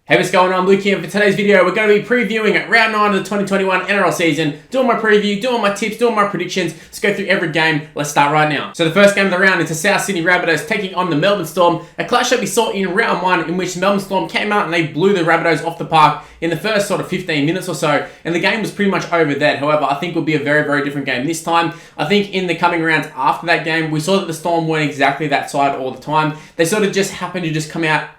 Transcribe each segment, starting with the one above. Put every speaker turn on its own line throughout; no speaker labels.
Hey, what's going on? Luke here. For today's video, we're going to be previewing round 9 of the 2021 NRL season, doing my preview, doing my tips, doing my predictions. Let's go through every game. Let's start right now. So the first game of the round is the South Sydney Rabbitohs taking on the Melbourne Storm, a clash that we saw in round 1 in which the Melbourne Storm came out and they blew the Rabbitohs off the park in the first sort of 15 minutes or so, and the game was pretty much over then. However, I think it will be a very, very different game this time. I think in the coming rounds after that game, we saw that the Storm weren't exactly that side all the time. They sort of just happened to just come out,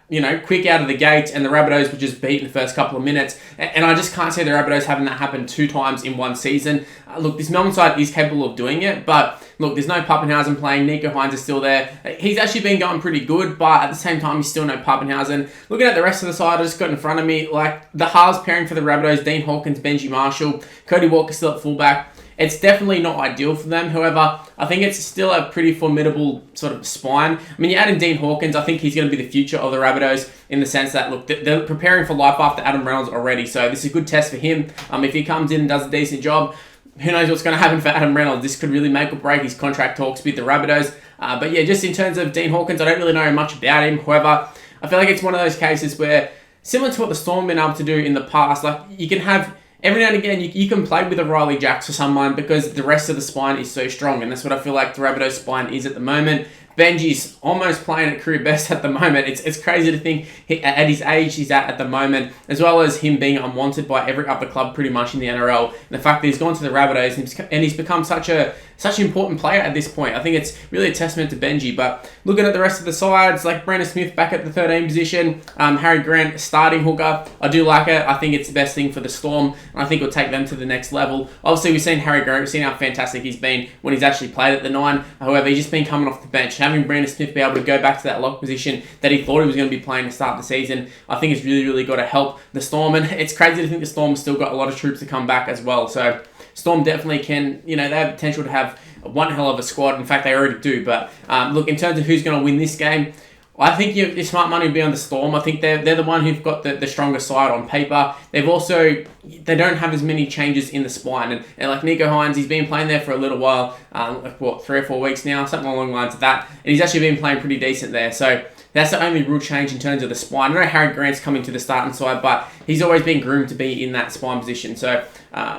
quick out of the gate, and the Rabbitohs were just beat in the first couple of minutes. And I just can't see the Rabbitohs having that happen 2 times in one season. Look, this Melbourne side is capable of doing it, but look, there's no Pappenhausen playing. Nico Hines is still there. He's actually been going pretty good, but at the same time, he's still no Pappenhausen. Looking at the rest of the side, I just got in front of me, like the halves pairing for the Rabbitohs, Dean Hawkins, Benji Marshall, Cody Walker still at fullback. It's definitely not ideal for them. However, I think it's still a pretty formidable sort of spine. I mean, you add in Dean Hawkins, I think he's going to be the future of the Rabbitohs in the sense that, look, they're preparing for life after Adam Reynolds already. So this is a good test for him. If he comes in and does a decent job, who knows what's going to happen for Adam Reynolds. This could really make or break his contract talks with the Rabbitohs. But yeah, just in terms of Dean Hawkins, I don't really know much about him. However, I feel like it's one of those cases where, similar to what the Storm have been able to do in the past, like you can have, every now and again, you can play with a Riley Jacks or someone because the rest of the spine is so strong, and that's what I feel like the Rabbitohs spine is at the moment. Benji's almost playing at career best at the moment. It's crazy to think at his age he's at the moment, as well as him being unwanted by every other club pretty much in the NRL. And the fact that he's gone to the Rabbitohs and he's become such an important player at this point. I think it's really a testament to Benji. But looking at the rest of the sides, like Brandon Smith back at the 13 position, Harry Grant starting hooker, I do like it. I think it's the best thing for the Storm, and I think it'll take them to the next level. Obviously, we've seen Harry Grant, we've seen how fantastic he's been when he's actually played at the 9. However, he's just been coming off the bench. Having Brandon Smith be able to go back to that lock position that he thought he was going to be playing to start the season, I think it's really, really got to help the Storm. And it's crazy to think the Storm still got a lot of troops to come back as well. So Storm definitely can, they have potential to have one hell of a squad. In fact, they already do. But look, in terms of who's going to win this game, I think your smart money would be on the Storm. I think they're the one who've got the stronger side on paper. They don't have as many changes in the spine. And like Nico Hines, he's been playing there for a little while, 3 or 4 weeks now, something along the lines of that. And he's actually been playing pretty decent there. So that's the only real change in terms of the spine. I know Harry Grant's coming to the starting side, but he's always been groomed to be in that spine position. So,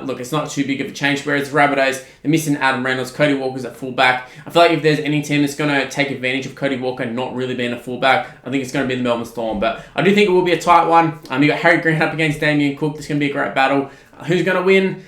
look, it's not too big of a change. Whereas the Rabbitohs, they're missing Adam Reynolds, Cody Walker's at fullback. I feel like if there's any team that's going to take advantage of Cody Walker not really being a fullback, I think it's going to be the Melbourne Storm. But I do think it will be a tight one. You got Harry Grant up against Damien Cook. This is going to be a great battle. Who's going to win?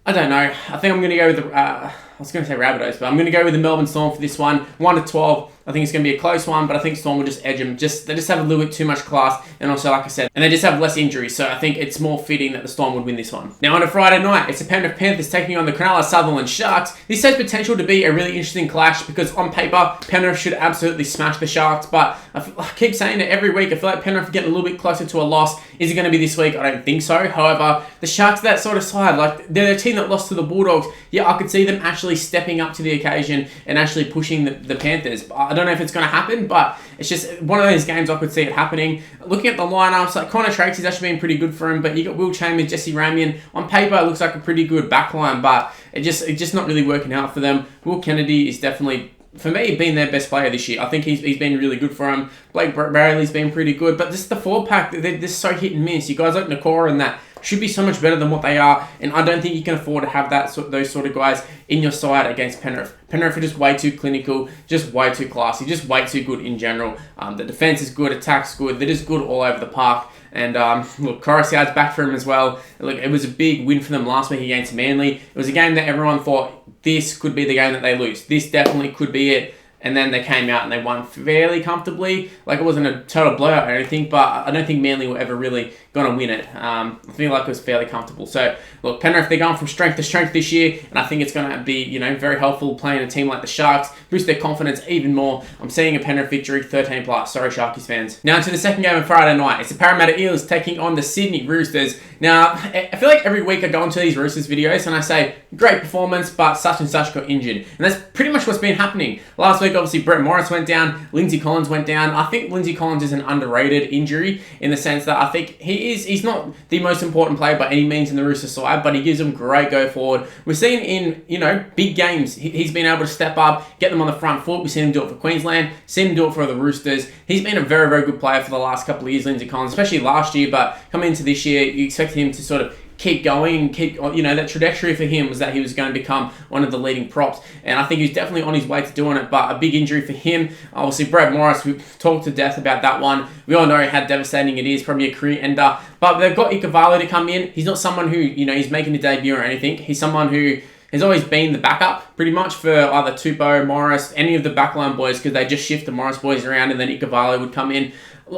I don't know. I think I'm going to go with the... I was going to say Rabbitohs, but I'm going to go with the Melbourne Storm for this one. 1-12. I think it's going to be a close one, but I think Storm will just edge them. They just have a little bit too much class, and also, like I said, and they just have less injuries, so I think it's more fitting that the Storm would win this one. Now, on a Friday night, it's the Penrith Panthers taking on the Cronulla-Sutherland Sharks. This has potential to be a really interesting clash because on paper, Penrith should absolutely smash the Sharks, but I keep saying it every week. I feel like Penrith are getting a little bit closer to a loss. Is it going to be this week? I don't think so. However, the Sharks are that sort of side. Like, they're a team that lost to the Bulldogs. Yeah, I could see them actually stepping up to the occasion and actually pushing the Panthers. I don't know if it's going to happen, but it's just one of those games I could see it happening. Looking at the lineups, like Connor Tracy's actually been pretty good for him, but you got Will Chambers, Jesse Ramian. On paper, it looks like a pretty good backline, but it's just not really working out for them. Will Kennedy is definitely, for me, been their best player this year. I think he's been really good for him. Blake Barrelly's been pretty good, but just the 4-pack, they're just so hit and miss. You guys like Nakora and that should be so much better than what they are, and I don't think you can afford to have those sort of guys in your side against Penrith. Penrith are just way too clinical, just way too classy, just way too good in general. The defense is good, attack's good, they're just good all over the park. And look, Coruscant's back for him as well. Look, it was a big win for them last week against Manly. It was a game that everyone thought this could be the game that they lose. This definitely could be it. And then they came out and they won fairly comfortably. Like, it wasn't a total blowout or anything, but I don't think Manly were ever really going to win it. I feel like it was fairly comfortable. So, look, Penrith, they're going from strength to strength this year, and I think it's going to be, very helpful playing a team like the Sharks, boost their confidence even more. I'm seeing a Penrith victory, 13+. Sorry, Sharkies fans. Now, to the second game of Friday night. It's the Parramatta Eels taking on the Sydney Roosters. Now, I feel like every week I go into these Roosters videos and I say, great performance, but such and such got injured. And that's pretty much what's been happening. Last week, week, obviously, Brett Morris went down, Lindsay Collins went down. I think Lindsay Collins is an underrated injury in the sense that I think he's not the most important player by any means in the Roosters side, but he gives them great go forward. We've seen in, big games, he's been able to step up, get them on the front foot. We've seen him do it for Queensland, seen him do it for the Roosters. He's been a very, very good player for the last couple of years, Lindsay Collins, especially last year, but coming into this year, you expect him to sort of keep going and keep, that trajectory for him was that he was going to become one of the leading props. And I think he's definitely on his way to doing it, but a big injury for him. Obviously, Brett Morris, we've talked to death about that one. We all know how devastating it is, probably a career ender. But they've got Illawarra to come in. He's not someone who, he's making a debut or anything. He's someone who has always been the backup, pretty much, for either Tupou, Morris, any of the backline boys, because they just shift the Morris boys around and then Illawarra would come in.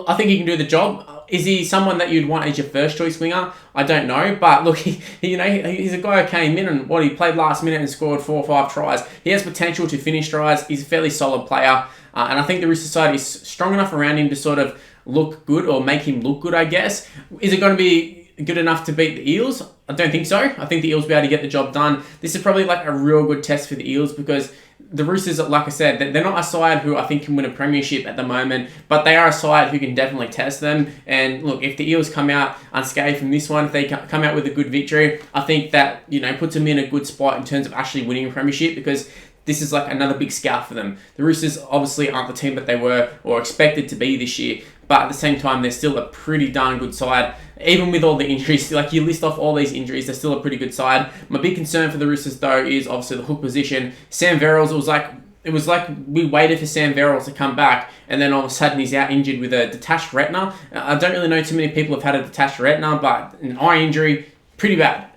I think he can do the job. Is he someone that you'd want as your first choice winger? I don't know, but look, he's a guy who came in and he played last minute and scored 4 or 5 tries. He has potential to finish tries. He's a fairly solid player, and I think the Roosters side is strong enough around him to sort of look good or make him look good, I guess. Is it going to be good enough to beat the Eels? I don't think so. I think the Eels will be able to get the job done. This is probably like a real good test for the Eels because the Roosters, like I said, they're not a side who I think can win a premiership at the moment, but they are a side who can definitely test them. And look, if the Eels come out unscathed from this one, if they come out with a good victory, I think that, puts them in a good spot in terms of actually winning a premiership because this is like another big scout for them. The Roosters obviously aren't the team that they were or expected to be this year, but at the same time, they're still a pretty darn good side. Even with all the injuries, like you list off all these injuries, they're still a pretty good side. My big concern for the Roosters, though, is obviously the hook position. Sam Verrills, it was like we waited for Sam Verrills to come back, and then all of a sudden he's out injured with a detached retina. I don't really know too many people have had a detached retina, but an eye injury, pretty bad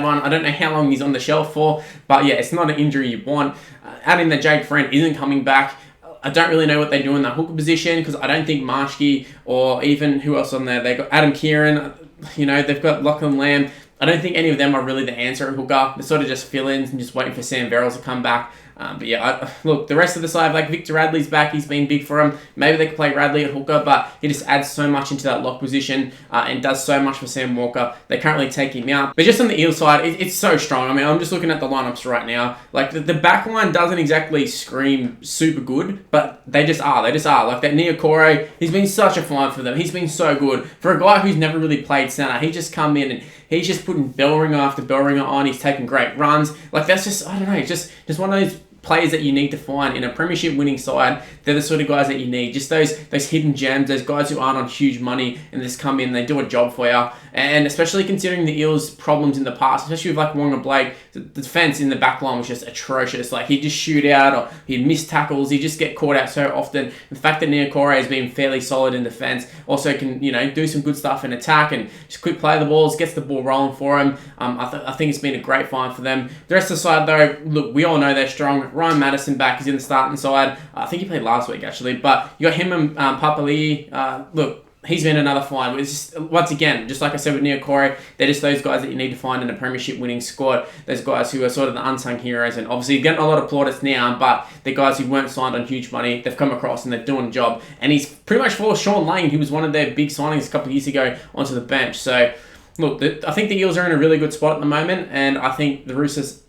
one. I don't know how long he's on the shelf for, but yeah, it's not an injury you want. Adding that Jake Friend isn't coming back. I don't really know what they do in that hooker position because I don't think Marshke or even who else on there. They've got Adam Kieran, they've got Lachlan Lamb. I don't think any of them are really the answer at hooker. They're sort of just fill-ins and just waiting for Sam Verrills to come back. But yeah, look, the rest of the side, like Victor Radley's back. He's been big for him. Maybe they could play Radley at hooker, but he just adds so much into that lock position and does so much for Sam Walker. They currently take him out. But just on the Eels side, it's so strong. I mean, I'm just looking at the lineups right now. Like, the back line doesn't exactly scream super good, but they just are. Like, that Niokore, he's been such a find for them. He's been so good. For a guy who's never really played centre, he just come in and he's just putting bell ringer after bell ringer on. He's taking great runs. Like, that's just, I don't know, just one of those players that you need to find in a premiership winning side. They're the sort of guys that you need. Just those hidden gems, those guys who aren't on huge money and just come in, they do a job for you. And especially considering the Eels' problems in the past, especially with like Warringah Blake, the defense in the back line was just atrocious. Like, he'd just shoot out or he'd miss tackles. He'd just get caught out so often. The fact that Niokore has been fairly solid in defense, also can, do some good stuff in attack and just quick play the balls, gets the ball rolling for him. I think it's been a great find for them. The rest of the side, though, look, we all know they're strong. Ryan Madison back, he's in the starting side. I think he played last week, actually. But you got him and Papali'i. Look, he's been another find. It's just, once again, just like I said with Niokore, they're just those guys that you need to find in a premiership winning squad. Those guys who are sort of the unsung heroes, and obviously getting a lot of plaudits now, but they're guys who weren't signed on huge money. They've come across and they're doing a job. And he's pretty much forced Sean Lane, who was one of their big signings a couple of years ago, onto the bench. So, look, I think the Eels are in a really good spot at the moment, and I think the Roosters,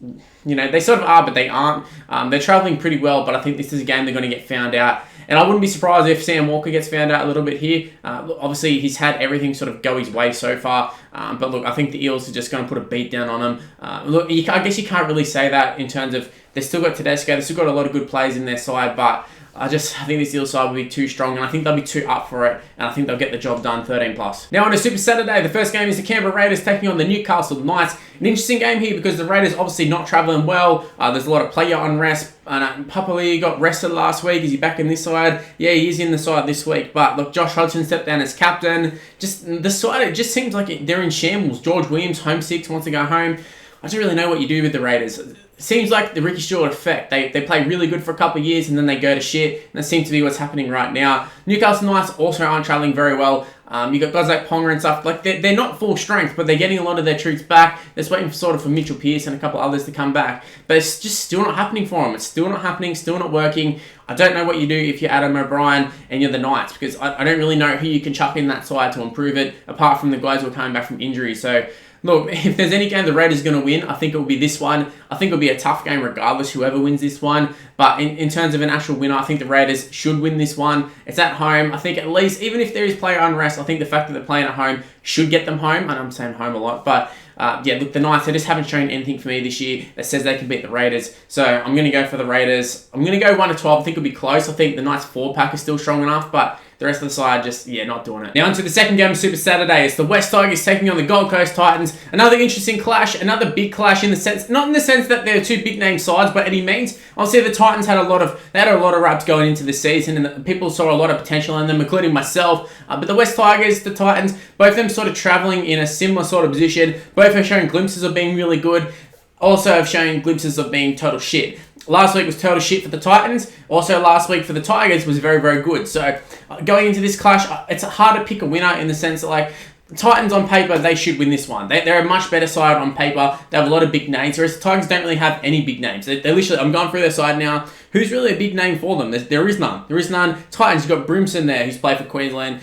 they sort of are, but they aren't. They're travelling pretty well, but I think this is a game they're going to get found out. And I wouldn't be surprised if Sam Walker gets found out a little bit here. Obviously, he's had everything sort of go his way so far. But look, I think the Eels are just going to put a beat down on him. Look, I guess you can't really say that in terms of they've still got Tedesco. They've still got a lot of good players in their side, but I think this Eels side will be too strong, and I think they'll be too up for it, and I think they'll get the job done 13+. Now on a Super Saturday, the first game is the Canberra Raiders taking on the Newcastle Knights. An interesting game here because the Raiders obviously not travelling well. There's a lot of player unrest. Papali'i got rested last week. Is he back in this side? Yeah, he is in the side this week. But look, Josh Hodgson stepped down as captain. Just the side, it just seems like they're in shambles. George Williams, homesick, wants to go home. I don't really know what you do with the Raiders. It seems like the Ricky Stewart effect. They play really good for a couple of years and then they go to shit. And that seems to be what's happening right now. Newcastle Knights also aren't travelling very well. You got guys like Ponga and stuff. Like they're not full strength, but they're getting a lot of their troops back. They're just waiting for Mitchell Pearce and a couple others to come back. But it's just still not happening for them. It's still not happening, still not working. I don't know what you do if you're Adam O'Brien and you're the Knights, because I don't really know who you can chuck in that side to improve it, apart from the guys who are coming back from injury. So look, if there's any game the Raiders are going to win, I think it will be this one. I think it'll be a tough game regardless, whoever wins this one. But in terms of an actual winner, I think the Raiders should win this one. It's at home. I think at least, even if there is player unrest, I think the fact that they're playing at home should get them home. And I'm saying home a lot, but yeah, look, the Knights, they just haven't shown anything for me this year that says they can beat the Raiders. So I'm going to go for the Raiders. I'm going to go 1-12. I think it'll be close. I think the Knights 4-pack is still strong enough, but the rest of the side just, yeah, not doing it. Now onto the second game of Super Saturday. It's the West Tigers taking on the Gold Coast Titans. Another interesting clash, another big clash in the sense, not in the sense that they're two big name sides by any means. Obviously the Titans had a lot of raps going into the season, and people saw a lot of potential in them, including myself. But the West Tigers, the Titans, both of them sort of travelling in a similar sort of position. Both are showing glimpses of being really good. Also have shown glimpses of being total shit. Last week was total shit for the Titans. Also last week for the Tigers was very, very good. So going into this clash, it's hard to pick a winner in the sense that, like, the Titans on paper, they should win this one. They're a much better side on paper. They have a lot of big names, whereas the Tigers don't really have any big names. They literally, I'm going through their side now. Who's really a big name for them? There is none. There is none. Titans, you've got Brimson there, who's played for Queensland.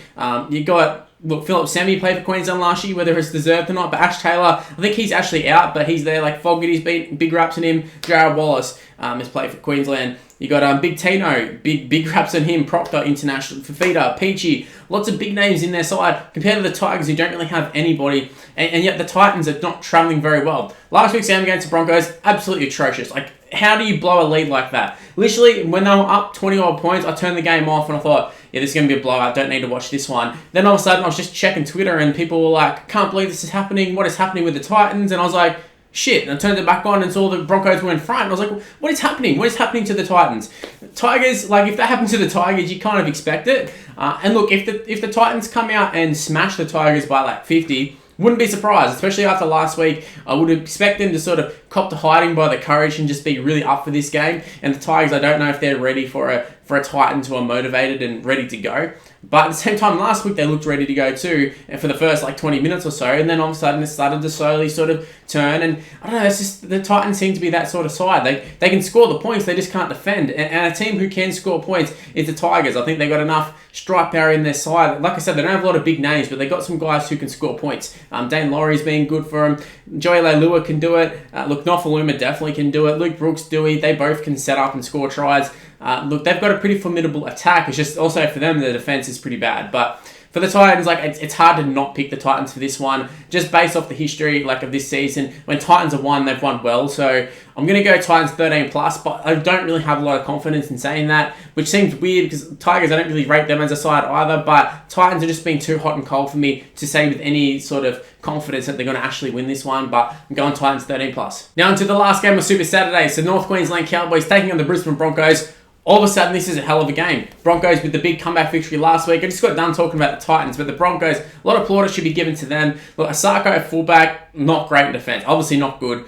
You got, look, Philip Sammy played for Queensland last year, whether it's deserved or not. But Ash Taylor, I think he's actually out, but he's there. Like Fogarty's been big raps on him. Jared Wallace has played for Queensland. You got Big Tino, big raps on him. Proctor, International, Fafita, Peachy. Lots of big names in their side compared to the Tigers, who don't really have anybody. And yet the Titans are not travelling very well. Last week's game against the Broncos, absolutely atrocious. Like, how do you blow a lead like that? Literally, when they were up 20-odd points, I turned the game off and I thought, yeah, this is going to be a blowout. Don't need to watch this one. Then all of a sudden, I was just checking Twitter and people were like, can't believe this is happening. What is happening with the Titans? And I was like, shit. And I turned it back on and saw the Broncos were in front. And I was like, what is happening? What is happening to the Titans? Tigers, like, if that happens to the Tigers, you kind of expect it. And look, if the Titans come out and smash the Tigers by like 50, wouldn't be surprised, especially after last week. I would expect them to sort of cop to hiding by the courage and just be really up for this game. And the Tigers, I don't know if they're ready for a Titans who are motivated and ready to go. But at the same time, last week they looked ready to go too, and for the first like 20 minutes or so, and then all of a sudden it started to slowly sort of turn. And I don't know, it's just the Titans seem to be that sort of side. They can score the points, they just can't defend. And a team who can score points is the Tigers. I think they've got enough strike power in their side. Like I said, they don't have a lot of big names, but they got some guys who can score points. Dane Laurie's been good for them. Joey Leilua can do it. Look, Nofaluma definitely can do it. Luke Brooks, Dewey, they both can set up and score tries. Look, they've got a pretty formidable attack. It's just also for them, the defense is pretty bad. But for the Titans, like, it's hard to not pick the Titans for this one, just based off the history, like, of this season. When Titans have won, they've won well. So I'm going to go Titans 13+, but I don't really have a lot of confidence in saying that, which seems weird because Tigers, I don't really rate them as a side either, but Titans are just being too hot and cold for me to say with any sort of confidence that they're going to actually win this one, but I'm going Titans 13+. Now into the last game of Super Saturday. So North Queensland Cowboys taking on the Brisbane Broncos. All of a sudden, this is a hell of a game. Broncos with the big comeback victory last week. I just got done talking about the Titans, but the Broncos, a lot of plaudits should be given to them. Look, Asako at fullback, not great in defence. Obviously not good.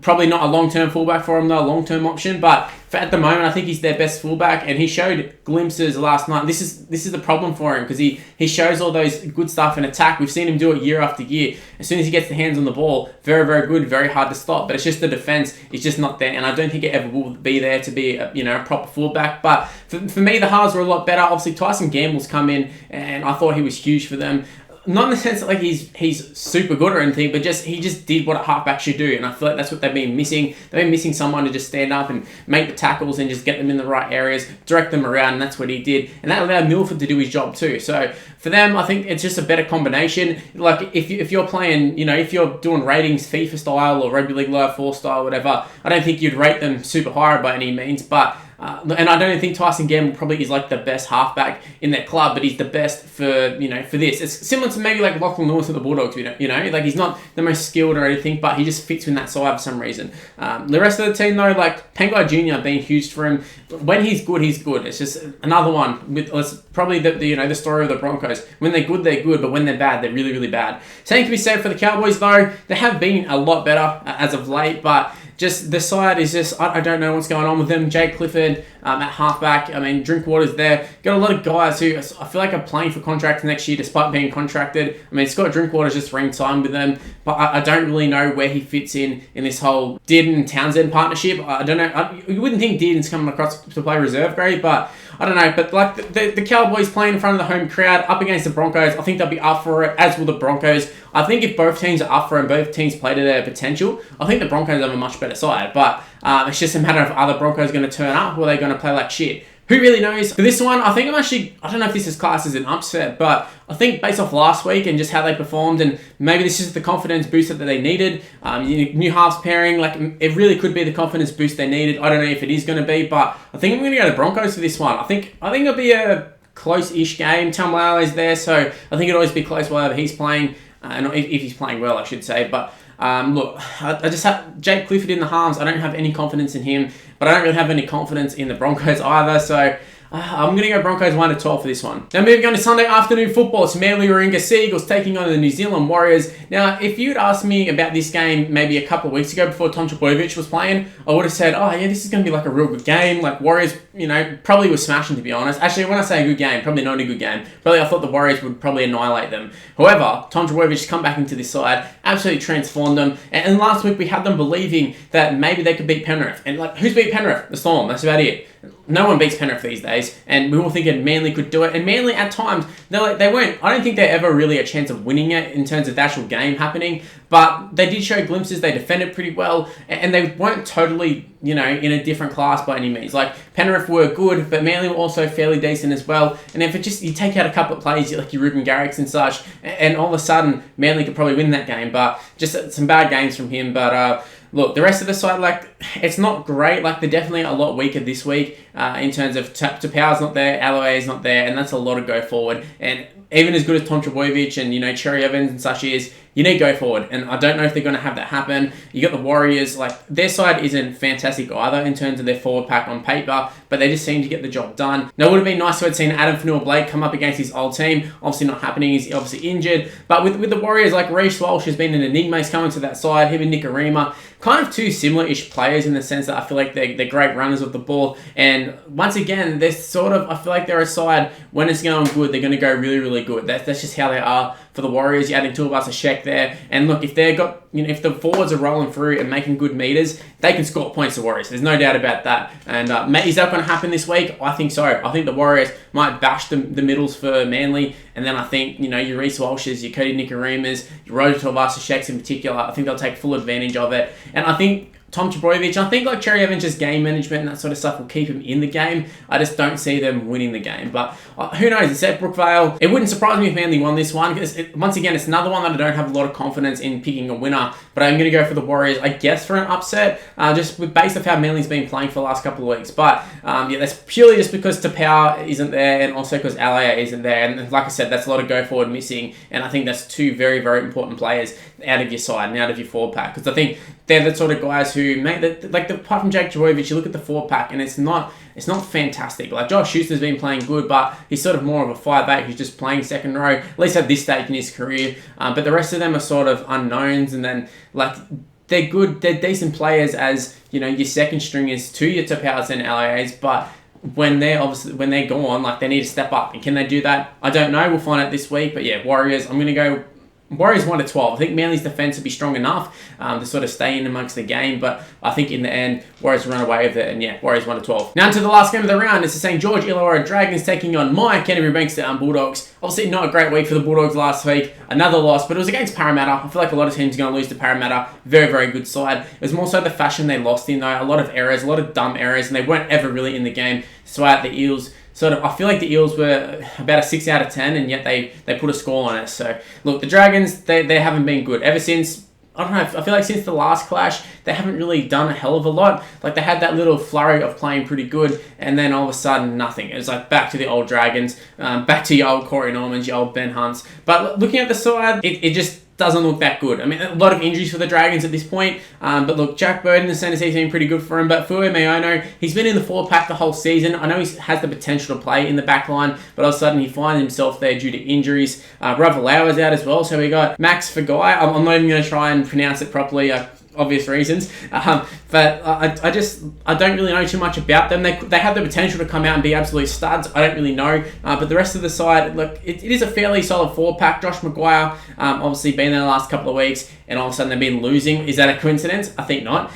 Probably not a long-term fullback for him, though, a long-term option, but at the moment, I think he's their best fullback, and he showed glimpses last night. This is the problem for him, because he shows all those good stuff in attack. We've seen him do it year after year. As soon as he gets the hands on the ball, very, very good, very hard to stop, but it's just the defence is just not there, and I don't think it ever will be there to be a proper fullback. But for me, the halves were a lot better. Obviously, Tyson Gamble's come in, and I thought he was huge for them. Not in the sense that like he's super good or anything, but he just did what a halfback should do, and I feel like that's what they've been missing. They've been missing someone to just stand up and make the tackles and just get them in the right areas, direct them around, and that's what he did. And that allowed Milford to do his job too. So for them, I think it's just a better combination. Like if you're playing, if you're doing ratings FIFA style or Rugby League Live 4 style, whatever, I don't think you'd rate them super high by any means, but. And I don't think Tyson Gamble probably is like the best halfback in that club, but he's the best for this. It's similar to maybe like Lachlan Lewis at the Bulldogs, like he's not the most skilled or anything, but he just fits in that side for some reason. The rest of the team though, like Pangai Jr. being huge for him. When he's good, he's good. It's just another one with probably the story of the Broncos. When they're good, but when they're bad, they're really, really bad. Same can be said for the Cowboys though. They have been a lot better as of late, but just the side is just, I don't know what's going on with them. Jake Clifford at halfback. I mean, Drinkwater's there. Got a lot of guys who I feel like are playing for contracts next year despite being contracted. I mean, Scott Drinkwater's just ring-signed with them, but I don't really know where he fits in this whole Dearden and Townsend partnership. I don't know. You wouldn't think Dearden's coming across to play reserve grade, but I don't know, but like the Cowboys playing in front of the home crowd up against the Broncos, I think they'll be up for it, as will the Broncos. I think if both teams are up for it and both teams play to their potential, I think the Broncos have a much better side. But it's just a matter of, are the Broncos going to turn up, or are they going to play like shit? Who really knows? For this one, I think I don't know if this is classed as an upset, but I think based off last week and just how they performed, and maybe this is the confidence booster that they needed. New halves pairing, like it really could be the confidence boost they needed. I don't know if it is going to be, but I think I'm going to go to Broncos for this one. I think it'll be a close-ish game. Tamalale's there, so I think it'll always be close wherever he's playing, and if he's playing well, I should say. But look, I just have Jake Clifford in the halves. I don't have any confidence in him, but I don't really have any confidence in the Broncos either. So I'm going to go Broncos 1-12 for this one. Now moving on to Sunday afternoon football, it's Manly Warringah Seagulls taking on the New Zealand Warriors. Now, if you'd asked me about this game maybe a couple of weeks ago before Tom Trbojevic was playing, I would have said, oh yeah, this is going to be like a real good game. Like Warriors, probably were smashing, to be honest. Actually, when I say a good game, probably not a good game. Probably I thought the Warriors would probably annihilate them. However, Tom Trbojevic come back into this side, absolutely transformed them. And last week we had them believing that maybe they could beat Penrith. And like, who's beat Penrith? The Storm. That's about it. No one beats Penrith these days, and we were thinking Manly could do it. And Manly, at times, they weren't. I don't think they're ever really a chance of winning it in terms of the actual game happening. But they did show glimpses. They defended pretty well, and they weren't totally, in a different class by any means. Like Penrith were good, but Manly were also fairly decent as well. And if you take out a couple of plays like your Ruben Garricks and such, and all of a sudden Manly could probably win that game. But just some bad games from him. But look, the rest of the side, like, it's not great. Like, they're definitely a lot weaker this week in terms of Tapau's not there, Aloe is not there, and that's a lot of go forward. And even as good as Tom Trbojevic and, Cherry Evans and such is, you need to go forward. And I don't know if they're going to have that happen. You got the Warriors, like, their side isn't fantastic either in terms of their forward pack on paper, but they just seem to get the job done. Now, it would have been nice to have seen Adam Fanua-Blake come up against his old team. Obviously not happening. He's obviously injured. But with the Warriors, like, Reece Walsh has been an enigma. He's coming to that side. Him and Nikorima, kind of two similar-ish players in the sense that I feel like they're great runners of the ball. And once again, they're I feel like they're a side, when it's going good, they're going to go really, really good. That's just how they are. For the Warriors, you're adding Tuivasa-Sheck there. And look, if if the forwards are rolling through and making good meters, they can score points to Warriors. There's no doubt about that. And is that going to happen this week? I think so. I think the Warriors might bash the middles for Manly. And then I think, your Reece Walshes, your Cody Nikorimas, your Roger Tuivasa-Shecks in particular, I think they'll take full advantage of it. And I think Tom Trbojevic, I think like Cherry Evans' game management and that sort of stuff will keep him in the game. I just don't see them winning the game. But who knows? It's at Brookvale. It wouldn't surprise me if Manly won this one. Because once again, it's another one that I don't have a lot of confidence in picking a winner. But I'm going to go for the Warriors, I guess, for an upset. Just based off how Manly's been playing for the last couple of weeks. But that's purely just because Tapau isn't there and also because Alaya isn't there. And like I said, that's a lot of go forward missing. And I think that's two very, very important players out of your side and out of your forward pack. Because I think they're the sort of guys who make apart from Jake Trbojevic, you look at the forward pack and it's not fantastic. Like Josh Schuster's been playing good, but he's sort of more of a 5'8" who's just playing second row, at least at this stage in his career. But the rest of them are sort of unknowns, and then like they're good, they're decent players as your second stringers to your Tapau's and LAAs, but when they're gone, like they need to step up. And can they do that? I don't know. We'll find out this week. But yeah, Warriors. I'm going to go Warriors 1-12. I think Manly's defense will be strong enough to sort of stay in amongst the game, but I think in the end, Warriors run away with it, and yeah, Warriors 1-12. Now to the last game of the round. It's the St. George Illawarra Dragons taking on my Canterbury-Bankstown Bulldogs. Obviously not a great week for the Bulldogs last week. Another loss, but it was against Parramatta. I feel like a lot of teams are going to lose to Parramatta. Very, very good side. It was more so the fashion they lost in though. A lot of errors, a lot of dumb errors, and they weren't ever really in the game. So out the Eels. I feel like the Eels were about a 6 out of 10, and yet they put a score on us. So, look, the Dragons, they haven't been good. Ever since, I don't know, I feel like since the last clash, they haven't really done a hell of a lot. Like, they had that little flurry of playing pretty good, and then all of a sudden, nothing. It was like back to the old Dragons, back to your old Corey Normans, your old Ben Hunts. But looking at the side, it just doesn't look that good. I mean, a lot of injuries for the Dragons at this point. But look, Jack Bird in the centre seat's been pretty good for him. But Fue Mayono, he's been in the forward pack the whole season. I know he has the potential to play in the back line, but all of a sudden he finds himself there due to injuries. Ravalawa's out as well. So we got Max Fagai. I'm not even going to try and pronounce it properly. I obvious reasons. But I don't really know too much about them. They have the potential to come out and be absolute studs. I don't really know. But the rest of the side, look, it is a fairly solid 4-pack. Josh Maguire, obviously been there the last couple of weeks, and all of a sudden they've been losing. Is that a coincidence? I think not.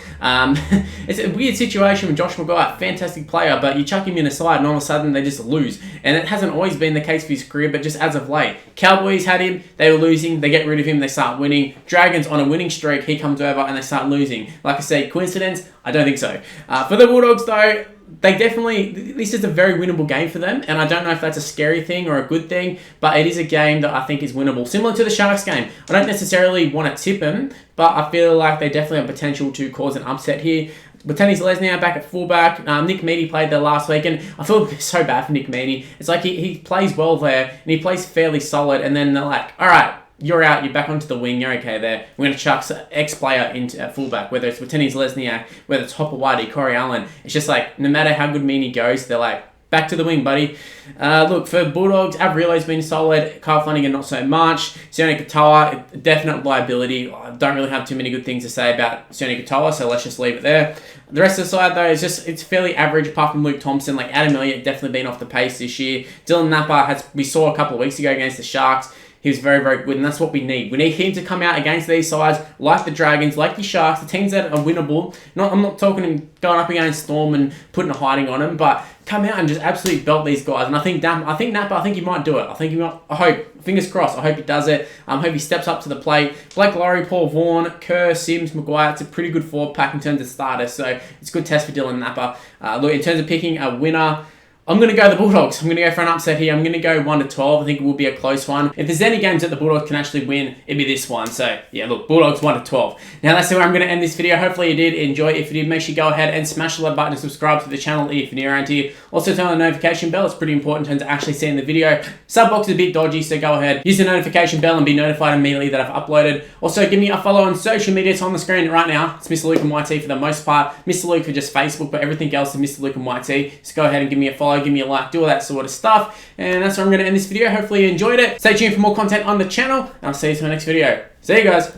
It's a weird situation with Josh Maguire, fantastic player, but you chuck him in a side and all of a sudden they just lose. And it hasn't always been the case for his career, but just as of late. Cowboys had him, they were losing, they get rid of him, they start winning. Dragons on a winning streak, he comes over and they start losing. Like I say, coincidence? I don't think so. For the Bulldogs though, this is a very winnable game for them, and I don't know if that's a scary thing or a good thing, but it is a game that I think is winnable. Similar to the Sharks game. I don't necessarily want to tip them, but I feel like they definitely have potential to cause an upset here. Botani's Lesniak back at fullback. Nick Meaney played there last week, and I feel so bad for Nick Meaney. It's like he plays well there, and he plays fairly solid, and then they're like, all right, you're out, you're back onto the wing, you're okay there. We're going to chuck ex-player into at fullback, whether it's Botani's Lesniak, whether it's Hopper Whitey, Corey Allen. It's just like, no matter how good Meaney goes, they're like, back to the wing, buddy. Look, for Bulldogs, Avrilo's been solid. Kyle Flanagan, not so much. Sione Katoa, definite liability. I don't really have too many good things to say about Sione Katoa, so let's just leave it there. The rest of the side, though, it's fairly average, apart from Luke Thompson. Like, Adam Elliott definitely been off the pace this year. Dylan Napa, we saw a couple of weeks ago against the Sharks. He was very, very good, and that's what we need. We need him to come out against these sides, like the Dragons, like the Sharks, the teams that are winnable. I'm not talking him going up against Storm and putting a hiding on him, but come out and just absolutely belt these guys. And I think Napa, he might do it. I hope, fingers crossed, I hope he does it. I hope he steps up to the plate. Blake Laurie, Paul Vaughan, Kerr, Sims, Maguire, it's a pretty good 4-pack in terms of starters, so it's a good test for Dylan Napa. Look, in terms of picking a winner, I'm going to go the Bulldogs. I'm going to go for an upset here. I'm going to go 1-12. I think it will be a close one. If there's any games that the Bulldogs can actually win, it'd be this one. So, yeah, look, Bulldogs 1-12. Now, that's where I'm going to end this video. Hopefully you did enjoy it. If you did, make sure you go ahead and smash the like button and subscribe to the channel if you're new around here. Also, turn on the notification bell. It's pretty important in terms of actually seeing the video. Sub box is a bit dodgy, so go ahead. Use the notification bell and be notified immediately that I've uploaded. Also, give me a follow on social media. It's on the screen right now. It's Mr. Luke and YT for the most part. Mr. Luke for just Facebook, but everything else is Mr. Luke and YT. So go ahead and give me a follow, give me a like, do all that sort of stuff. And that's where I'm going to end this video. Hopefully you enjoyed it. Stay tuned for more content on the channel, and I'll see you in the next video. See you guys.